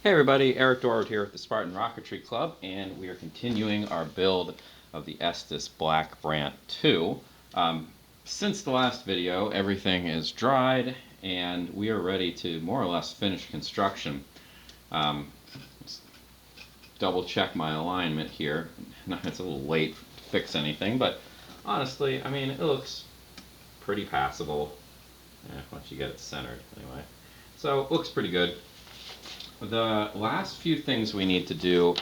Hey everybody, Eric Dorward here with the Spartan Rocketry Club, and we are continuing our build of the Estes Black Brant II. Since the last video, everything is dried, and we are ready to more or less finish construction. Let's double check my alignment here. It's a little late to fix anything, but honestly, I mean, it looks pretty passable. Once you get it centered, anyway. So, it looks pretty good. The last few things we need to do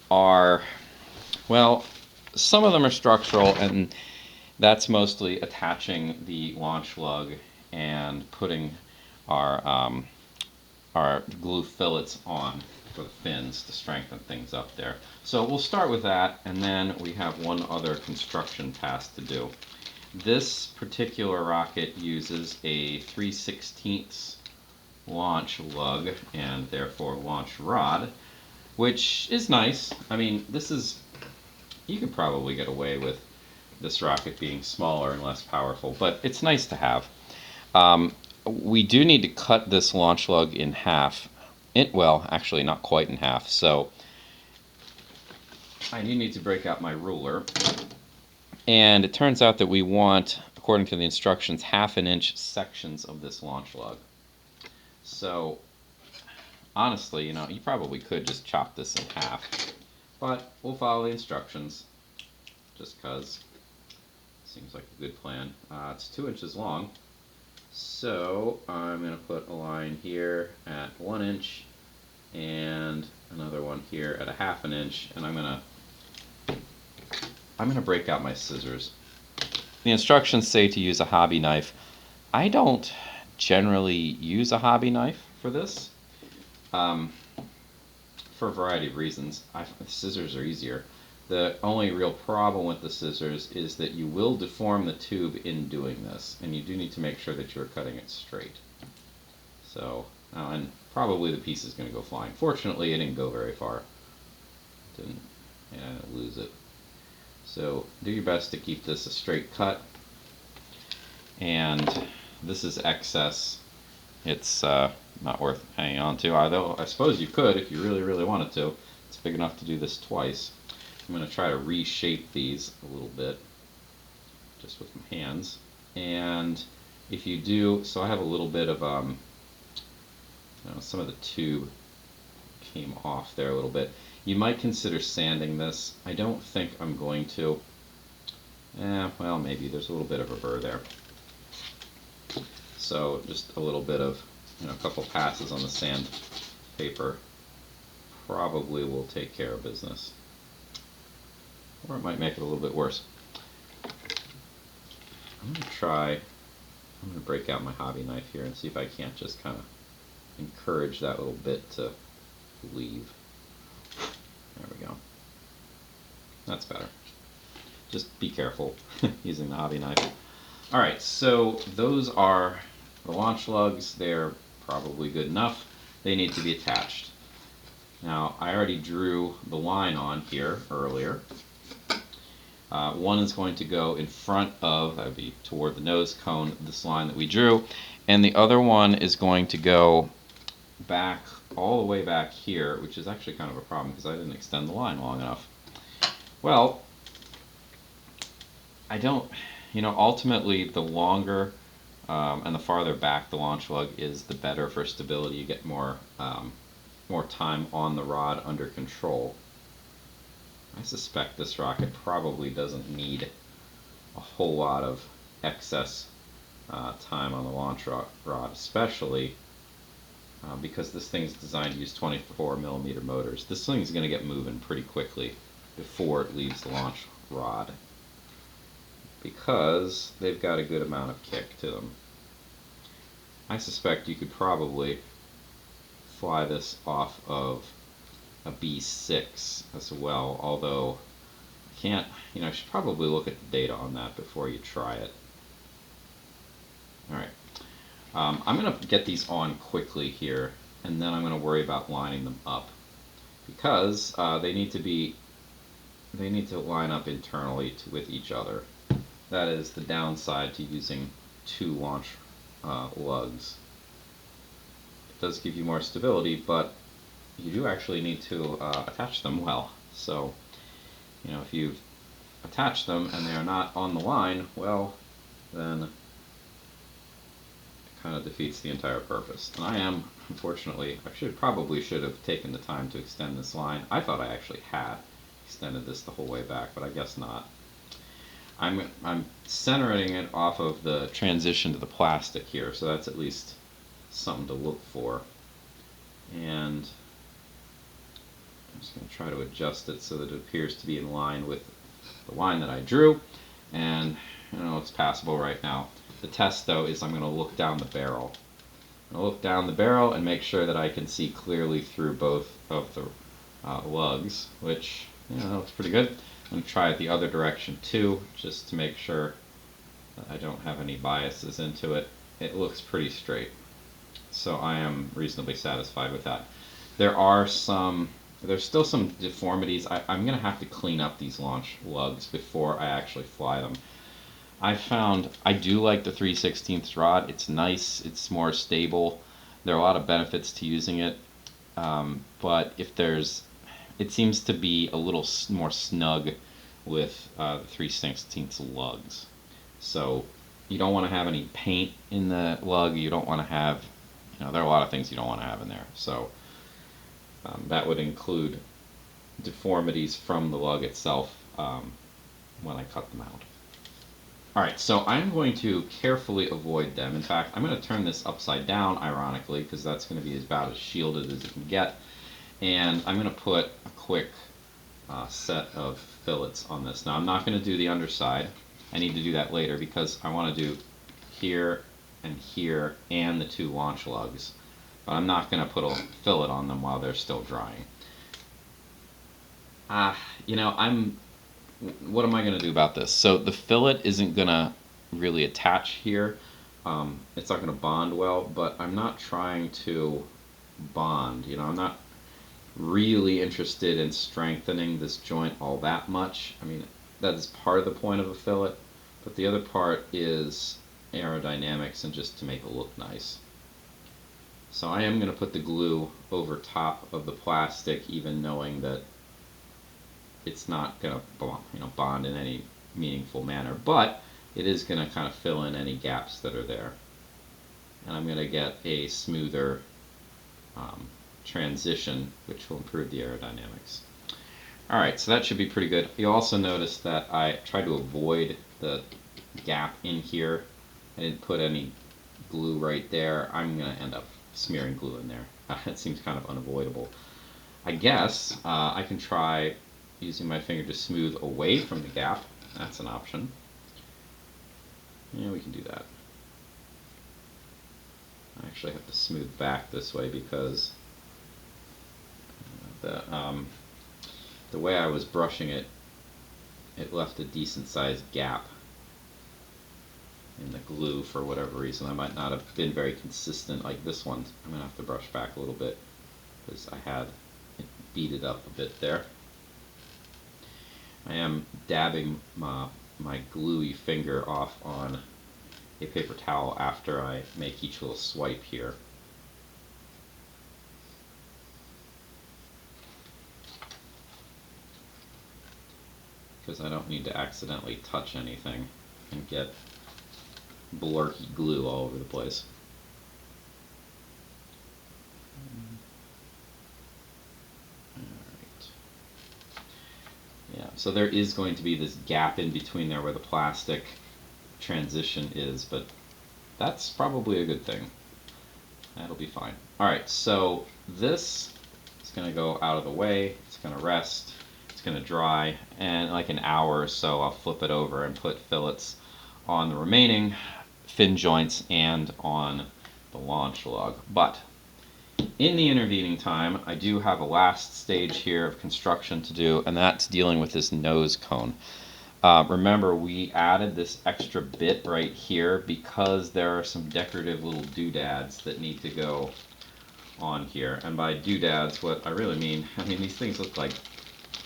are, well, some of them are structural, and that's mostly attaching the launch lug and putting our glue fillets on for the fins to strengthen things up there. So we'll start with that, and then we have one other construction task to do. This particular rocket uses a 3/16 launch lug and therefore launch rod, which is nice. I mean, you could probably get away with this rocket being smaller and less powerful, but it's nice to have. We do need to cut this launch lug in half. Well, actually not quite in half, so I do need to break out my ruler. And it turns out that we want, according to the instructions, 1/2 inch sections of this launch lug. So, honestly, you probably could just chop this in half, but we'll follow the instructions, just because it seems like a good plan. It's 2 inches long, so I'm going to put a line here at 1 inch, and another one here at 1/2 inch, and I'm going to break out my scissors. The instructions say to use a hobby knife. I don't generally use a hobby knife for this, for a variety of reasons. Scissors are easier. The only real problem with the scissors is that you will deform the tube in doing this, and you do need to make sure that you're cutting it straight. So, and probably the piece is going to go flying. Fortunately, it didn't go very far. Didn't lose it. So do your best to keep this a straight cut. And this is excess. It's not worth hanging on to, although I suppose you could if you really, really wanted to. It's big enough to do this twice. I'm going to try to reshape these a little bit, just with my hands. And if you do, so I have a little bit of, some of the tube came off there a little bit. You might consider sanding this. I don't think I'm going to. Well, maybe there's a little bit of a burr there. So just a little bit of, a couple passes on the sandpaper probably will take care of business. Or it might make it a little bit worse. I'm going to break out my hobby knife here and see if I can't just kind of encourage that little bit to leave. There we go. That's better. Just be careful using the hobby knife. Alright, so those are the launch lugs. They're probably good enough. They need to be attached. Now, I already drew the line on here earlier. One is going to go in front of, that would be toward the nose cone, this line that we drew, and the other one is going to go back, all the way back here, which is actually kind of a problem because I didn't extend the line long enough. Well, I don't, ultimately the longer and the farther back the launch lug is, the better for stability. You get more time on the rod under control. I suspect this rocket probably doesn't need a whole lot of excess time on the launch rod, especially because this thing's designed to use 24mm motors. This thing's going to get moving pretty quickly before it leaves the launch rod, because they've got a good amount of kick to them. I suspect you could probably fly this off of a B6 as well, although I can't, I should probably look at the data on that before you try it. Alright, I'm going to get these on quickly here, and then I'm going to worry about lining them up, because they need to line up internally with each other. That is the downside to using two launch lugs. It does give you more stability, but you do actually need to attach them well. So, you know, if you've attached them and they are not on the line, well, then it kind of defeats the entire purpose. And I am, unfortunately, I probably should have taken the time to extend this line. I thought I actually had extended this the whole way back, but I guess not. I'm centering it off of the transition to the plastic here, so that's at least something to look for. And I'm just going to try to adjust it so that it appears to be in line with the line that I drew, and you know, it's passable right now. The test though is I'm going to look down the barrel. I'm going to look down the barrel and make sure that I can see clearly through both of the lugs, which, you know, looks pretty good. I'm going to try it the other direction too, just to make sure that I don't have any biases into it. It looks pretty straight, so I am reasonably satisfied with that. There's still some deformities. I'm going to have to clean up these launch lugs before I actually fly them. I found I do like the 3/16 rod. It's nice, it's more stable. There are a lot of benefits to using it, but it seems to be a little more snug with the 3/16 lugs. So you don't want to have any paint in the lug. You don't want to have, you know, there are a lot of things you don't want to have in there. So that would include deformities from the lug itself when I cut them out. Alright, so I'm going to carefully avoid them. In fact, I'm going to turn this upside down, ironically, because that's going to be about as shielded as it can get. And I'm going to put a quick set of fillets on this. Now, I'm not going to do the underside. I need to do that later because I want to do here and the two launch lugs. But I'm not going to put a fillet on them while they're still drying. You know, what am I going to do about this? So the fillet isn't going to really attach here. It's not going to bond well, but I'm not trying to bond. You know, I'm not really interested in strengthening this joint all that much. I mean, that is part of the point of a fillet, but the other part is aerodynamics and just to make it look nice. So I am going to put the glue over top of the plastic, even knowing that it's not going to bond in any meaningful manner, but it is going to kind of fill in any gaps that are there. And I'm going to get a smoother transition, which will improve the aerodynamics. Alright, so that should be pretty good. You'll also notice that I tried to avoid the gap in here. I didn't put any glue right there. I'm going to end up smearing glue in there. It seems kind of unavoidable. I guess I can try using my finger to smooth away from the gap. That's an option. Yeah, we can do that. I actually have to smooth back this way because the way I was brushing it, it left a decent sized gap in the glue for whatever reason. I might not have been very consistent like this one. I'm going to have to brush back a little bit because I had it beaded up a bit there. I am dabbing my gluey finger off on a paper towel after I make each little swipe here. Because I don't need to accidentally touch anything and get blurky glue all over the place. Alright. Yeah, so there is going to be this gap in between there where the plastic transition is, but that's probably a good thing. That'll be fine. Alright, so this is going to go out of the way, it's going to rest, it's going to dry, and like an hour or so I'll flip it over and put fillets on the remaining fin joints and on the launch lug. But in the intervening time, I do have a last stage here of construction to do, and that's dealing with this nose cone. Remember, we added this extra bit right here because there are some decorative little doodads that need to go on here. And by doodads, what I really mean, these things look like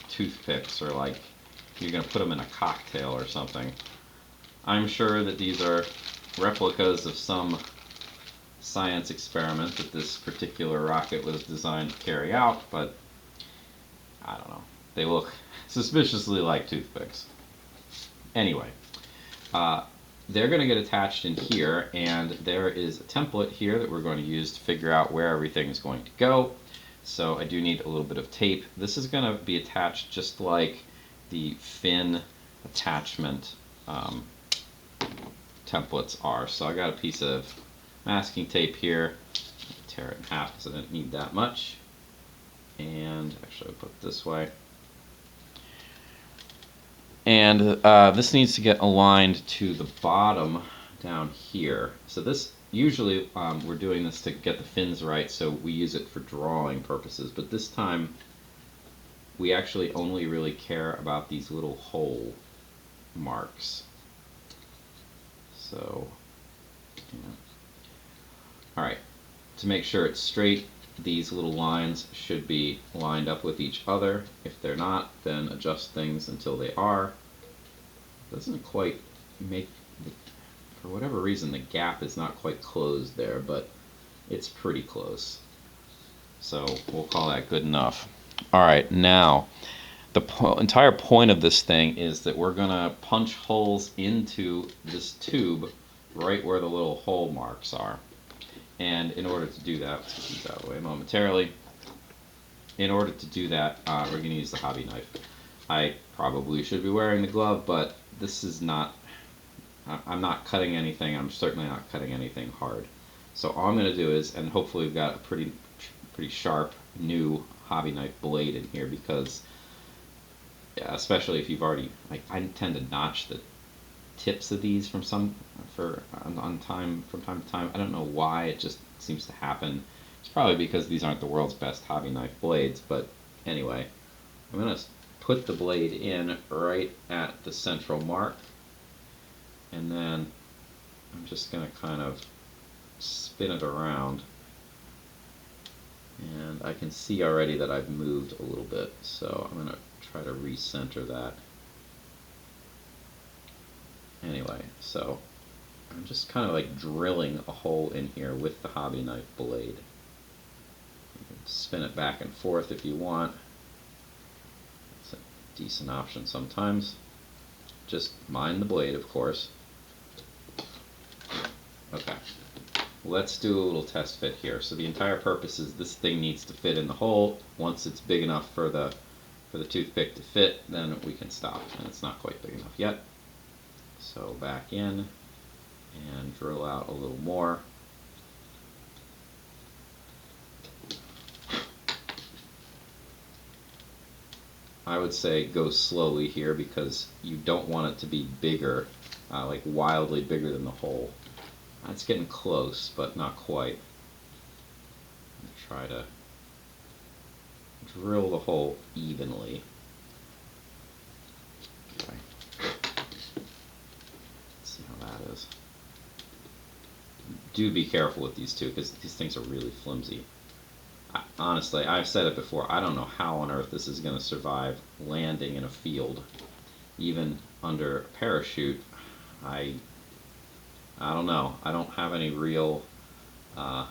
toothpicks, or like you're going to put them in a cocktail or something. I'm sure that these are replicas of some science experiment that this particular rocket was designed to carry out, but I don't know. They look suspiciously like toothpicks. Anyway, they're going to get attached in here, and there is a template here that we're going to use to figure out where everything is going to go. So I do need a little bit of tape. This is going to be attached just like the fin attachment templates are. So I got a piece of masking tape here. Tear it in half because I didn't need that much. And actually I'll put it this way. And this needs to get aligned to the bottom down here. So this, usually we're doing this to get the fins right, so we use it for drawing purposes. But this time, we actually only really care about these little hole marks. So, yeah. Alright, to make sure it's straight, these little lines should be lined up with each other. If they're not, then adjust things until they are. Doesn't quite make, for whatever reason, the gap is not quite closed there, but it's pretty close. So we'll call that good enough. Alright, now, the entire point of this thing is that we're going to punch holes into this tube right where the little hole marks are. And in order to do that, let's get these out of the way momentarily. In order to do that, we're going to use the hobby knife. I probably should be wearing the glove, but this is not, I'm not cutting anything. I'm certainly not cutting anything hard. So all I'm going to do is, and hopefully we've got a pretty sharp new hobby knife blade in here, because especially if you've already, like, I tend to notch the tips of these from time to time. I don't know why, it just seems to happen. It's probably because these aren't the world's best hobby knife blades, but anyway, I'm going to put the blade in right at the central mark, and then I'm just going to kind of spin it around, and I can see already that I've moved a little bit, so I'm going to try to recenter that. Anyway, so I'm just kind of like drilling a hole in here with the hobby knife blade. You can spin it back and forth if you want. It's a decent option sometimes. Just mind the blade, of course. Okay, let's do a little test fit here. So the entire purpose is this thing needs to fit in the hole. Once it's big enough for the toothpick to fit, then we can stop, and it's not quite big enough yet. So back in and drill out a little more. I would say go slowly here because you don't want it to be bigger, like wildly bigger than the hole. It's getting close, but not quite. Try to drill the hole evenly. Okay. See how that is. Do be careful with these two, because these things are really flimsy. Honestly, I've said it before, I don't know how on earth this is going to survive landing in a field. Even under a parachute, I don't know. I don't have any real, I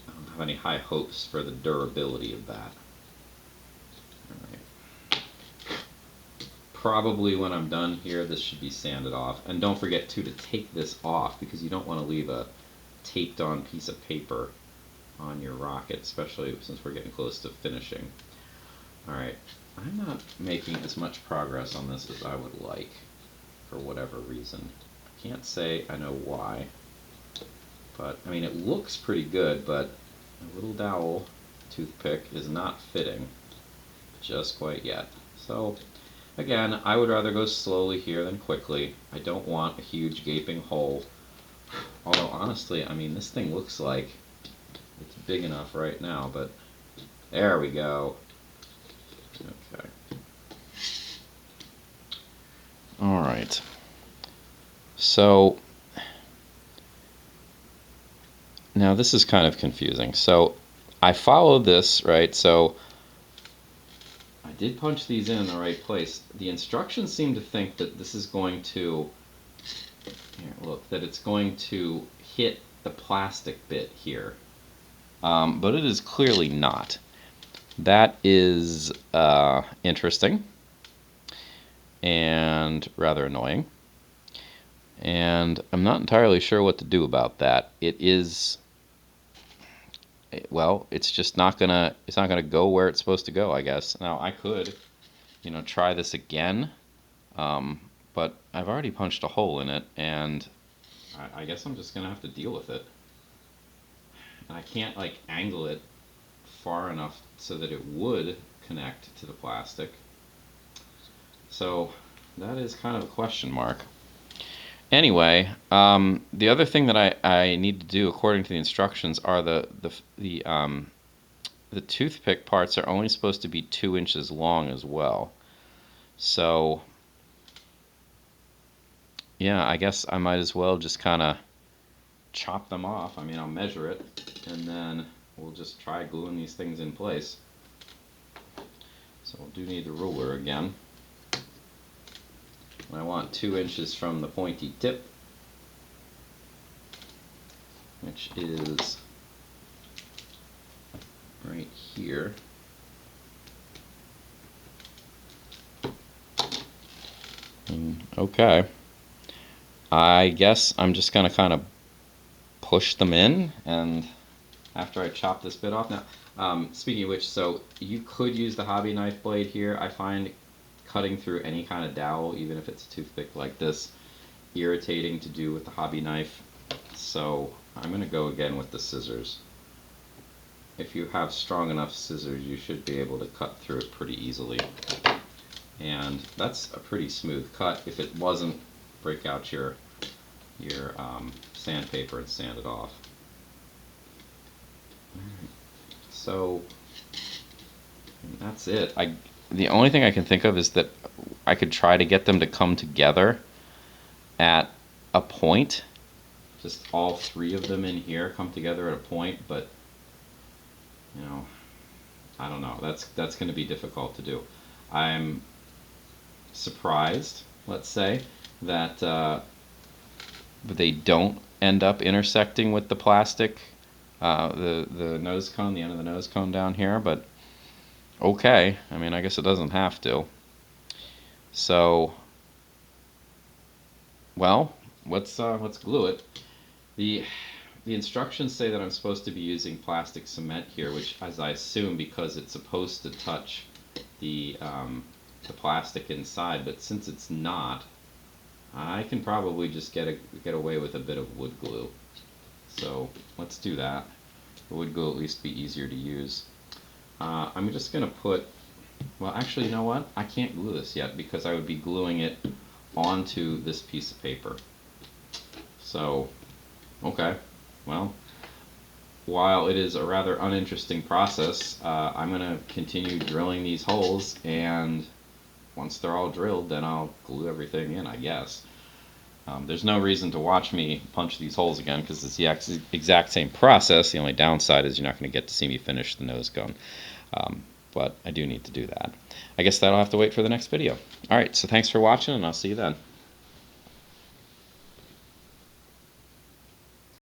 don't have any high hopes for the durability of that. Alright. Probably when I'm done here, this should be sanded off. And don't forget too to take this off, because you don't want to leave a taped on piece of paper on your rocket, especially since we're getting close to finishing. Alright, I'm not making as much progress on this as I would like, for whatever reason. I can't say I know why, but I mean it looks pretty good, but a little dowel toothpick is not fitting just quite yet. So again, I would rather go slowly here than quickly. I don't want a huge gaping hole, although honestly, I mean this thing looks like it's big enough right now, but there we go. Okay. Alright. So now this is kind of confusing. So I followed this, right? So I did punch these in the right place. The instructions seem to think that this is going to, here, look, that it's going to hit the plastic bit here, but it is clearly not. That is interesting and rather annoying, and I'm not entirely sure what to do about that. It is, well, it's just not gonna go where it's supposed to go, I guess. Now I could, try this again, but I've already punched a hole in it, and I guess I'm just gonna have to deal with it. And I can't like angle it far enough so that it would connect to the plastic. So that is kind of a question mark. Anyway, the other thing that I need to do according to the instructions are the toothpick parts are only supposed to be 2 inches long as well. So yeah, I guess I might as well just kind of chop them off. I mean, I'll measure it, and then we'll just try gluing these things in place. So we'll do need the ruler again. And I want 2 inches from the pointy tip, which is right here. Okay. I guess I'm just going to kind of push them in, and after I chop this bit off. Now, speaking of which, so you could use the hobby knife blade here. I find cutting through any kind of dowel, even if it's a toothpick like this, irritating to do with the hobby knife. So I'm going to go again with the scissors. If you have strong enough scissors, you should be able to cut through it pretty easily. And that's a pretty smooth cut. If it wasn't, break out your sandpaper and sand it off. So that's it. The only thing I can think of is that I could try to get them to come together at a point. Just all 3 of them in here come together at a point, but I don't know. That's going to be difficult to do. I'm surprised, let's say, that they don't end up intersecting with the plastic, the nose cone, the end of the nose cone down here, but okay. I mean, I guess it doesn't have to. So, well, let's glue it. The instructions say that I'm supposed to be using plastic cement here, which, as I assume, because it's supposed to touch the plastic inside, but since it's not, I can probably just get away with a bit of wood glue. So let's do that. The wood glue will at least be easier to use. I'm just going to put, well, actually, you know what? I can't glue this yet because I would be gluing it onto this piece of paper. So, okay, well, while it is a rather uninteresting process, I'm going to continue drilling these holes, and once they're all drilled, then I'll glue everything in, I guess. There's no reason to watch me punch these holes again because it's the exact same process. The only downside is you're not going to get to see me finish the nose cone. But I do need to do that. I guess that'll have to wait for the next video. Alright, so thanks for watching, and I'll see you then.